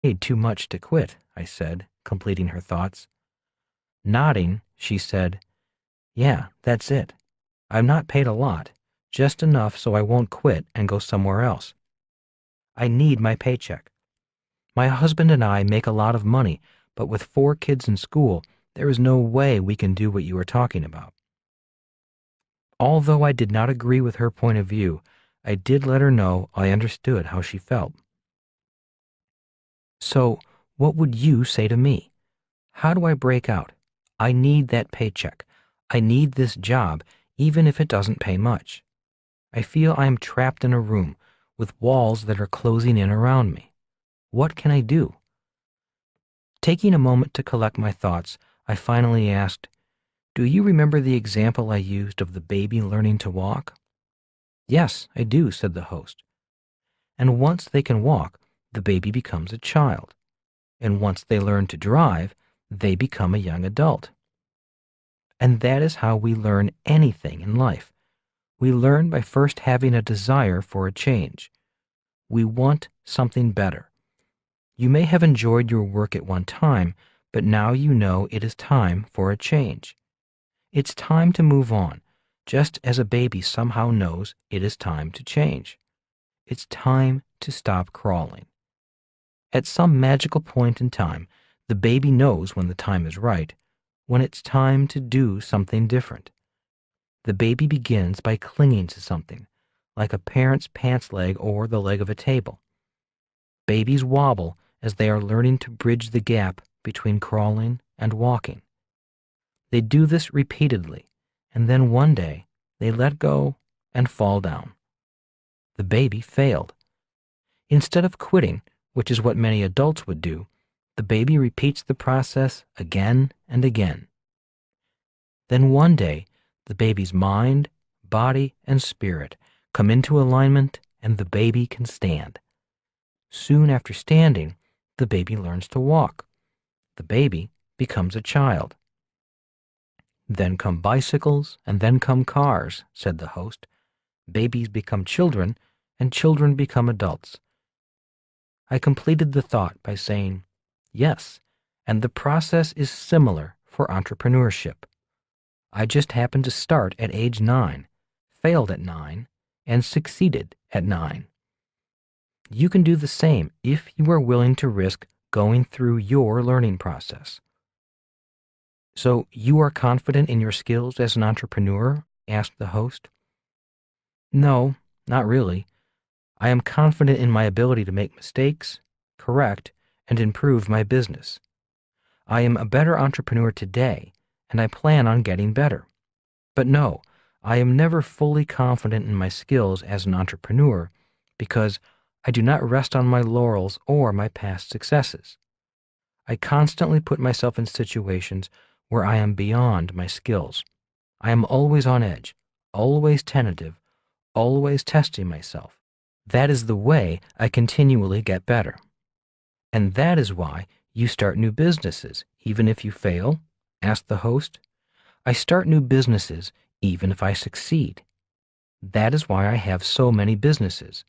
paid too much to quit, I said, completing her thoughts. Nodding, she said, yeah, that's it. I'm not paid a lot, just enough so I won't quit and go somewhere else. I need my paycheck. My husband and I make a lot of money, but with 4 kids in school, there is no way we can do what you are talking about. Although I did not agree with her point of view, I did let her know I understood how she felt. So, what would you say to me? How do I break out? I need that paycheck. I need this job, even if it doesn't pay much. I feel I am trapped in a room with walls that are closing in around me. What can I do? Taking a moment to collect my thoughts, I finally asked, do you remember the example I used of the baby learning to walk? Yes, I do, said the host. And once they can walk, the baby becomes a child. And once they learn to drive, they become a young adult. And that is how we learn anything in life. We learn by first having a desire for a change. We want something better. You may have enjoyed your work at one time, but now you know it is time for a change. It's time to move on, just as a baby somehow knows it is time to change. It's time to stop crawling. At some magical point in time, the baby knows when the time is right, when it's time to do something different. The baby begins by clinging to something, like a parent's pants leg or the leg of a table. Babies wobble as they are learning to bridge the gap between crawling and walking. They do this repeatedly, and then one day they let go and fall down. The baby failed. Instead of quitting, which is what many adults would do, the baby repeats the process again and again. Then one day, the baby's mind, body, and spirit come into alignment and the baby can stand. Soon after standing, the baby learns to walk. The baby becomes a child. Then come bicycles and then come cars, said the host. Babies become children and children become adults. I completed the thought by saying, yes, and the process is similar for entrepreneurship. I just happened to start at age 9, failed at 9, and succeeded at 9. You can do the same if you are willing to risk going through your learning process. So you are confident in your skills as an entrepreneur? Asked the host. No, not really. I am confident in my ability to make mistakes, correct, and improve my business. I am a better entrepreneur today, and I plan on getting better. But no, I am never fully confident in my skills as an entrepreneur because I do not rest on my laurels or my past successes. I constantly put myself in situations where I am beyond my skills. I am always on edge, always tentative, always testing myself. That is the way I continually get better. And that is why you start new businesses, even if you fail? Asked the host. I start new businesses, even if I succeed. That is why I have so many businesses,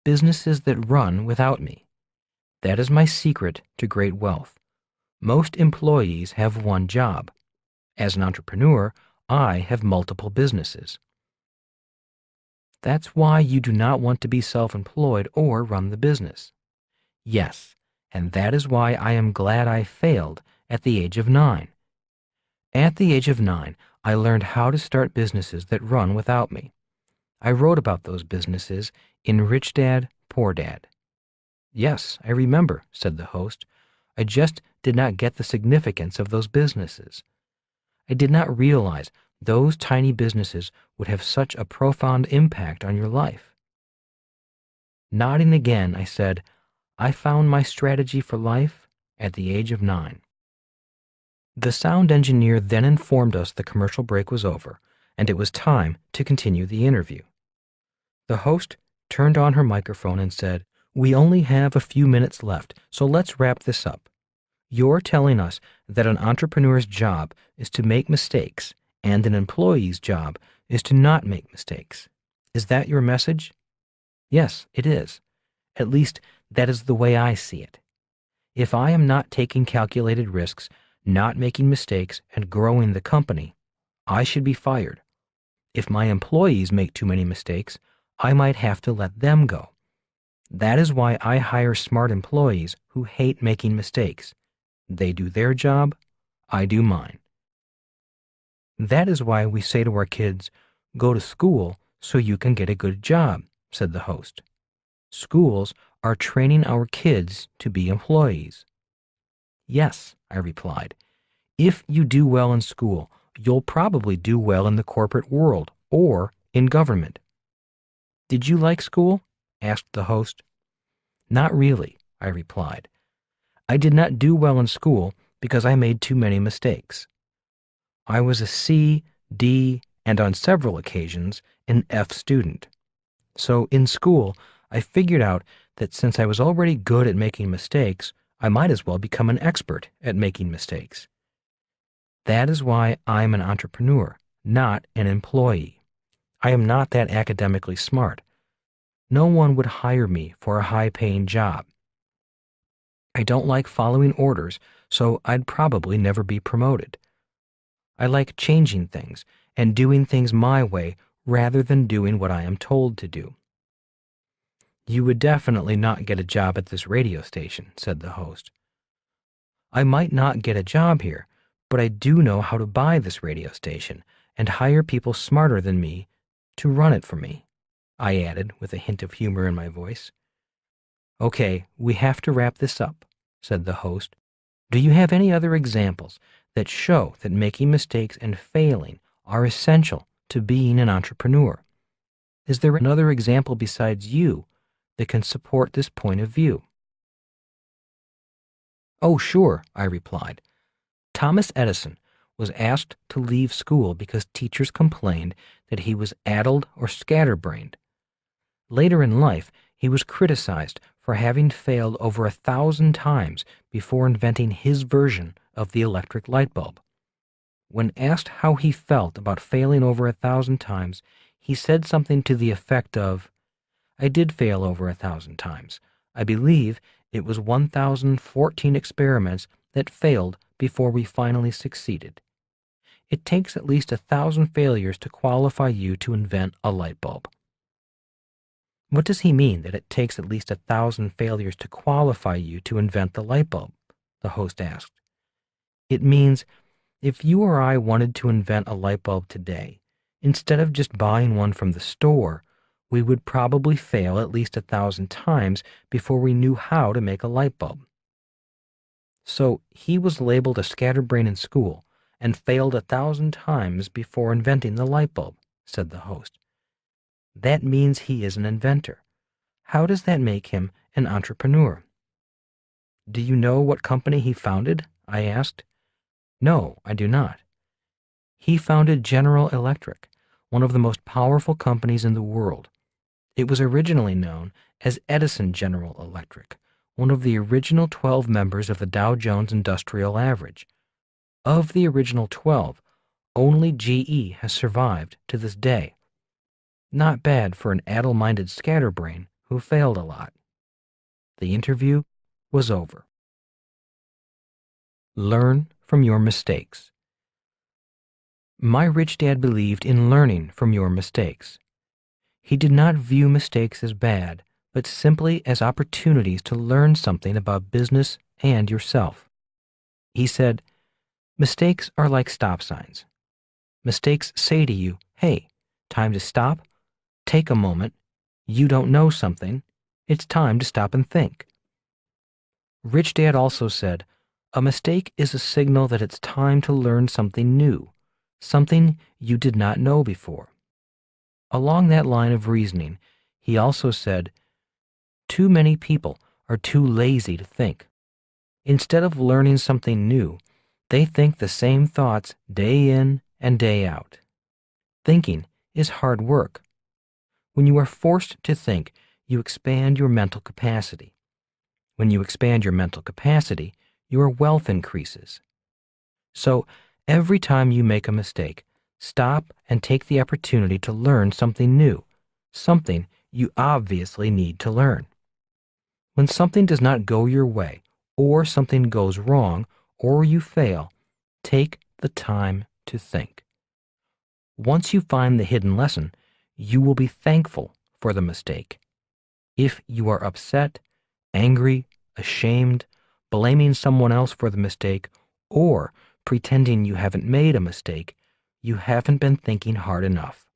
businesses that run without me. That is my secret to great wealth. Most employees have one job. As an entrepreneur, I have multiple businesses. That's why you do not want to be self-employed or run the business. Yes, and that is why I am glad I failed at the age of 9. At the age of 9, I learned how to start businesses that run without me. I wrote about those businesses in Rich Dad, Poor Dad. Yes, I remember, said the host. I just did not get the significance of those businesses. I did not realize those tiny businesses would have such a profound impact on your life. Nodding again, I said, I found my strategy for life at the age of 9. The sound engineer then informed us the commercial break was over, and it was time to continue the interview. The host turned on her microphone and said, we only have a few minutes left, so let's wrap this up. You're telling us that an entrepreneur's job is to make mistakes and an employee's job is to not make mistakes. Is that your message? Yes, it is. At least that is the way I see it. If I am not taking calculated risks, not making mistakes, and growing the company, I should be fired. If my employees make too many mistakes, I might have to let them go. That is why I hire smart employees who hate making mistakes. They do their job, I do mine. That is why we say to our kids, go to school so you can get a good job, said the host. Schools are training our kids to be employees. Yes, I replied. If you do well in school, you'll probably do well in the corporate world or in government. Did you like school? Asked the host. Not really, I replied. I did not do well in school because I made too many mistakes. I was a C, D, and on several occasions, an F student. So in school, I figured out that since I was already good at making mistakes, I might as well become an expert at making mistakes. That is why I'm an entrepreneur, not an employee. I am not that academically smart. No one would hire me for a high-paying job. I don't like following orders, so I'd probably never be promoted. I like changing things and doing things my way rather than doing what I am told to do. You would definitely not get a job at this radio station, said the host. I might not get a job here, but I do know how to buy this radio station and hire people smarter than me to run it for me, I added with a hint of humor in my voice. Okay, we have to wrap this up, said the host. Do you have any other examples that show that making mistakes and failing are essential to being an entrepreneur? Is there another example besides you that can support this point of view? Oh, sure, I replied. Thomas Edison was asked to leave school because teachers complained that he was addled or scatterbrained. Later in life, he was criticized for having failed over 1,000 times before inventing his version of the electric light bulb. When asked how he felt about failing over 1,000 times, he said something to the effect of, I did fail over 1,000 times. I believe it was 1,014 experiments that failed before we finally succeeded. It takes at least 1,000 failures to qualify you to invent a light bulb. What does he mean that it takes at least 1,000 failures to qualify you to invent the light bulb? The host asked. It means if you or I wanted to invent a light bulb today, instead of just buying one from the store, we would probably fail at least 1,000 times before we knew how to make a light bulb. So he was labeled a scatterbrain in school and failed 1,000 times before inventing the light bulb, said the host. That means he is an inventor. How does that make him an entrepreneur? Do you know what company he founded? I asked. No, I do not. He founded General Electric, one of the most powerful companies in the world. It was originally known as Edison General Electric, one of the original 12 members of the Dow Jones Industrial Average. Of the original 12, only GE has survived to this day. Not bad for an addle-minded scatterbrain who failed a lot. The interview was over. Learn from your mistakes. My rich dad believed in learning from your mistakes. He did not view mistakes as bad, but simply as opportunities to learn something about business and yourself. He said, mistakes are like stop signs. Mistakes say to you, hey, time to stop, take a moment, you don't know something, it's time to stop and think. Rich Dad also said, a mistake is a signal that it's time to learn something new, something you did not know before. Along that line of reasoning, he also said, too many people are too lazy to think. Instead of learning something new, they think the same thoughts day in and day out. Thinking is hard work. When you are forced to think, you expand your mental capacity. When you expand your mental capacity, your wealth increases. So, every time you make a mistake, stop and take the opportunity to learn something new, something you obviously need to learn. When something does not go your way, or something goes wrong, or you fail, take the time to think. Once you find the hidden lesson, you will be thankful for the mistake. If you are upset, angry, ashamed, blaming someone else for the mistake, or pretending you haven't made a mistake, you haven't been thinking hard enough.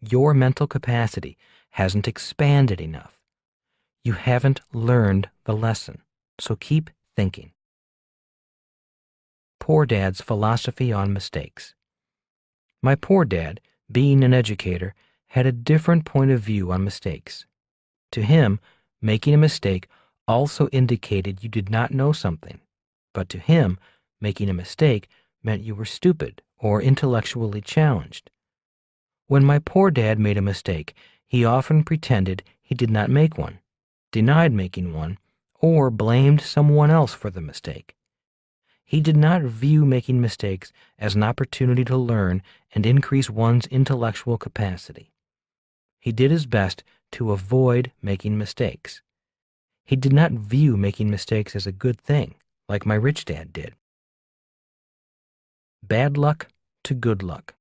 Your mental capacity hasn't expanded enough. You haven't learned the lesson, so keep thinking. Poor Dad's philosophy on mistakes. My poor dad, being an educator, had a different point of view on mistakes. To him, making a mistake also indicated you did not know something, but to him, making a mistake meant you were stupid or intellectually challenged. When my poor dad made a mistake, he often pretended he did not make one, denied making one, or blamed someone else for the mistake. He did not view making mistakes as an opportunity to learn and increase one's intellectual capacity. He did his best to avoid making mistakes. He did not view making mistakes as a good thing, like my rich dad did. Bad luck to good luck.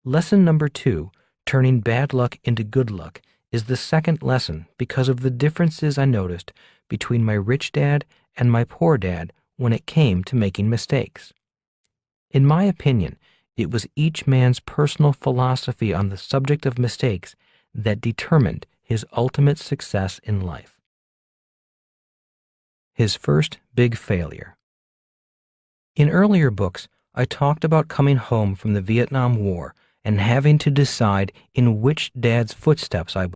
Lesson number 2, turning bad luck into good luck, is the second lesson because of the differences I noticed between my rich dad and my poor dad when it came to making mistakes. In my opinion, it was each man's personal philosophy on the subject of mistakes that determined his ultimate success in life. His first big failure. In earlier books, I talked about coming home from the Vietnam War and having to decide in which dad's footsteps I